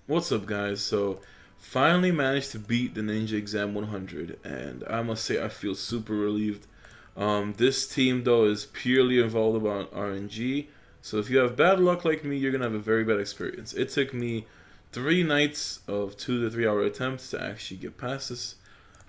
What's up, guys? So, finally managed to beat the Ninja Exam 100, and I must say I feel super relieved. This team, though, is purely involved about RNG. So, if you have bad luck like me, you're gonna have a very bad experience. It took me 3 nights of 2 to 3 hour attempts to actually get past this.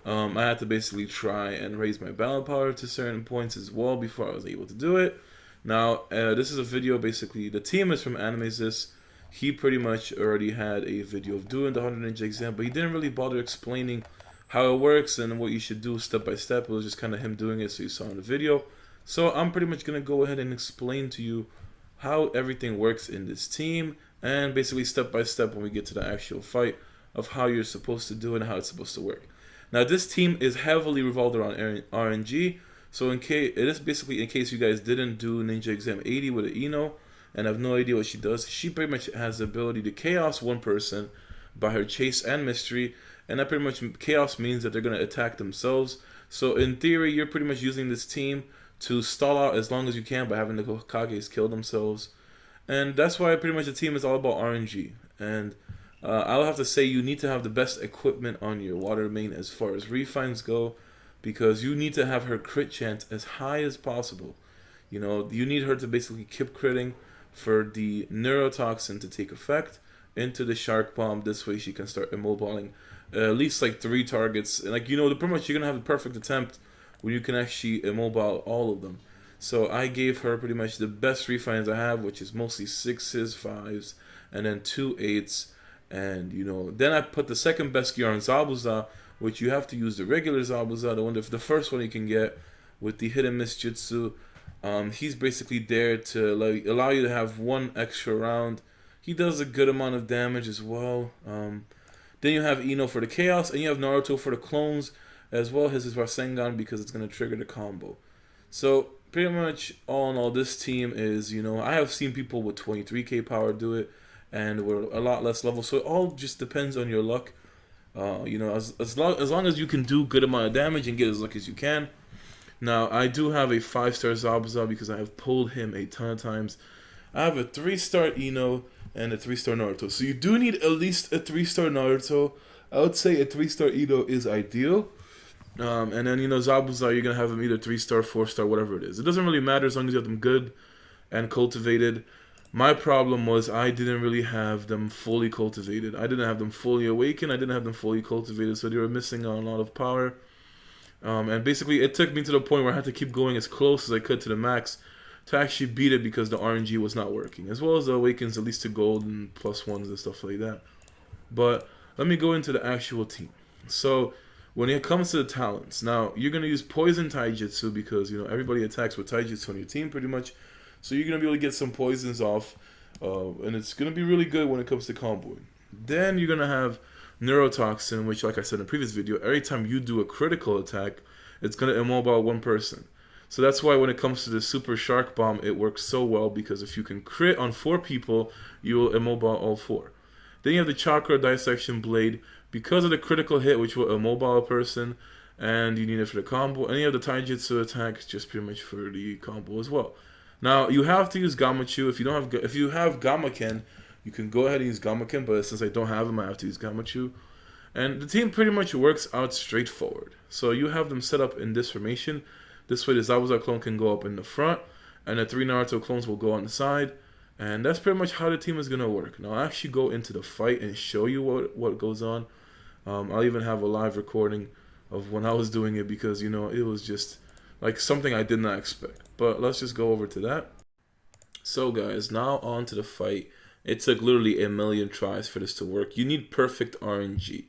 I had to basically try and raise my battle power to certain points as well before I was able to do it. Now, this is a video basically. The team is from AnimeZis. He pretty much already had a video of doing the 100 ninja exam, but he didn't really bother explaining how it works and what you should do step by step. It was just kind of him doing it, so you saw in the video. So I'm pretty much gonna go ahead and explain to you how everything works in this team, and basically step by step when we get to the actual fight of how you're supposed to do it and how it's supposed to work. Now, this team is heavily revolved around RNG. So in case it is basically in case you guys didn't do Ninja Exam 80 with an Ino and have no idea what she does, she pretty much has the ability to chaos one person by her chase and mystery, and that pretty much chaos means that they're gonna attack themselves. So in theory, you're pretty much using this team to stall out as long as you can by having the Hokages kill themselves, and that's why pretty much the team is all about RNG. And I'll have to say you need to have the best equipment on your water main as far as refines go, because you need to have her crit chance as high as possible. You know, you need her to basically keep critting for the neurotoxin to take effect into the shark bomb. This way she can start immobiling at least like 3 targets. And like, you know, pretty much you're going to have the perfect attempt when you can actually immobile all of them. So I gave her pretty much the best refines I have, which is mostly 6s, 5s, and then 2 8s. And, you know, then I put the second best gear on Zabuza, which you have to use the regular Zabuza, the first one you can get with the hidden miss jutsu. He's basically there to allow you to have one extra round. He does a good amount of damage as well. Then you have Ino for the chaos, and you have Naruto for the clones, as well as his Rasengan because it's going to trigger the combo. So pretty much all in all, this team is, you know, I have seen people with 23k power do it, and we're a lot less level. So it all just depends on your luck. You know, as long as you can do good amount of damage and get as lucky as you can. Now, I do have a 5-star Zabuza because I have pulled him a ton of times. I have a 3-star Ino and a 3-star Naruto. So you do need at least a 3-star Naruto. I would say a 3-star Ino is ideal. And then, you know, Zabuza, you're going to have them either 3-star, 4-star, whatever it is. It doesn't really matter as long as you have them good and cultivated. My problem was I didn't really have them fully cultivated. I didn't have them fully awakened. I didn't have them fully cultivated, so they were missing a lot of power. And basically, it took me to the point where I had to keep going as close as I could to the max to actually beat it because the RNG was not working, as well as the awakens at least to gold and +1s and stuff like that. But let me go into the actual team. So when it comes to the talents, now you're gonna use poison taijutsu because, you know, everybody attacks with taijutsu on your team pretty much. So you're gonna be able to get some poisons off, and it's gonna be really good when it comes to comboing. Then you're gonna have neurotoxin, which, like I said in the previous video, every time you do a critical attack, it's gonna immobile one person. So that's why when it comes to the super shark bomb, it works so well, because if you can crit on 4 people, you will immobile all 4. Then you have the chakra dissection blade because of the critical hit, which will immobile a person, and you need it for the combo. And you have the taijutsu attack just pretty much for the combo as well. Now you have to use Gamachu. If you have Gamaken, you can go ahead and use Gamaken. But since I don't have them, I have to use Gamachu. And the team pretty much works out straightforward. So you have them set up in this formation. This way, the Zabuza clone can go up in the front, and the 3 Naruto clones will go on the side. And that's pretty much how the team is gonna work. Now I'll actually go into the fight and show you what goes on. I'll even have a live recording of when I was doing it, because, you know, it was just like something I did not expect. But let's just go over to that. So guys, now on to the fight. It took literally a million tries for this to work. You need perfect RNG.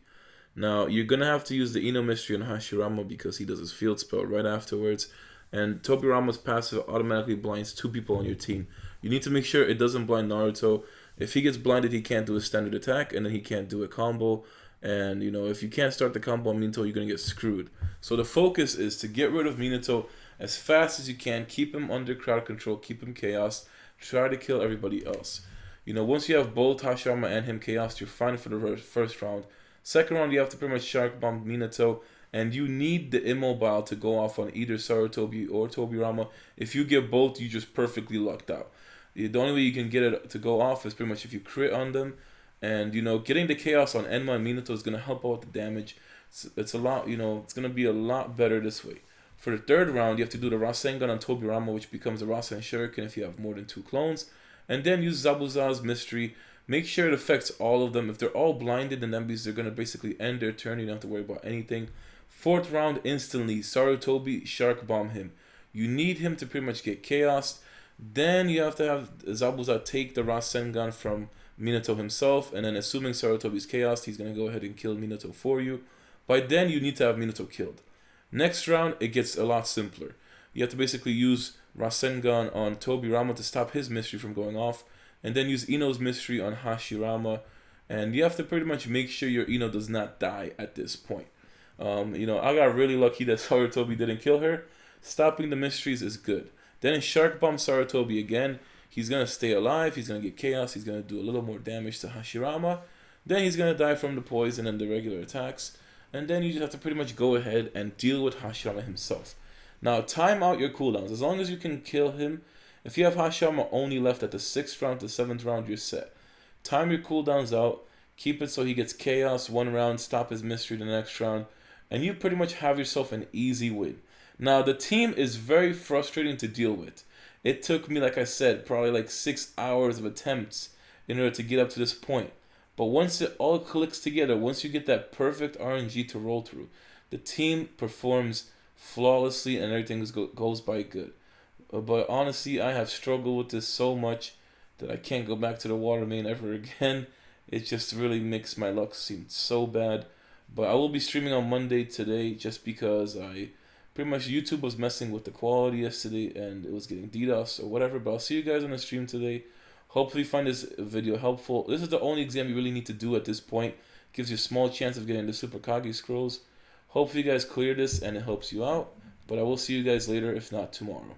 Now you're gonna have to use the Ino Mystery on Hashirama because he does his field spell right afterwards. And Tobirama's passive automatically blinds 2 people on your team. You need to make sure it doesn't blind Naruto. If he gets blinded, he can't do a standard attack, and then he can't do a combo. And, you know, if you can't start the combo on Minato, you're going to get screwed. So the focus is to get rid of Minato as fast as you can. Keep him under crowd control. Keep him chaos. Try to kill everybody else. You know, once you have both Hashirama and him chaos, you're fine for the first round. Second round, you have to pretty much shark bomb Minato. And you need the immobile to go off on either Sarutobi or Tobirama. If you get both, you just perfectly lucked out. The only way you can get it to go off is pretty much if you crit on them. And, getting the chaos on Enma and Minato is going to help out with the damage. It's a lot, it's going to be a lot better this way. For the third round, you have to do the Rasengan on Tobirama, which becomes a Rasen Shuriken if you have more than 2 clones. And then use Zabuza's Mystery. Make sure it affects all of them. If they're all blinded, then that means they're going to basically end their turn. You don't have to worry about anything. Fourth round, instantly, Sarutobi, Shark Bomb him. You need him to pretty much get Chaos. Then you have to have Zabuza take the Rasengan from Minato himself. And then assuming Sarutobi's Chaos, he's going to go ahead and kill Minato for you. By then, you need to have Minato killed. Next round, it gets a lot simpler. You have to basically use Rasengan on Tobirama to stop his mystery from going off. And then use Ino's mystery on Hashirama. And you have to pretty much make sure your Ino does not die at this point. I got really lucky that Sarutobi didn't kill her. Stopping the mysteries is good. Then in Shark Bomb Sarutobi again, he's going to stay alive. He's going to get Chaos. He's going to do a little more damage to Hashirama. Then he's going to die from the poison and the regular attacks. And then you just have to pretty much go ahead and deal with Hashirama himself. Now, time out your cooldowns. As long as you can kill him, if you have Hashirama only left at the 6th round to 7th round, you're set. Time your cooldowns out. Keep it so he gets Chaos 1 round, stop his mystery the next round, and you pretty much have yourself an easy win. Now, the team is very frustrating to deal with. It took me, like I said, probably like 6 hours of attempts in order to get up to this point. But once it all clicks together, once you get that perfect RNG to roll through, the team performs flawlessly and everything goes by good. But honestly, I have struggled with this so much that I can't go back to the water main ever again. It just really makes my luck seem so bad. But I will be streaming on Monday today just because YouTube was messing with the quality yesterday and it was getting DDoS or whatever. But I'll see you guys on the stream today. Hopefully you find this video helpful. This is the only exam you really need to do at this point. Gives you a small chance of getting the Super Kage scrolls. Hopefully you guys clear this and it helps you out. But I will see you guys later, if not tomorrow.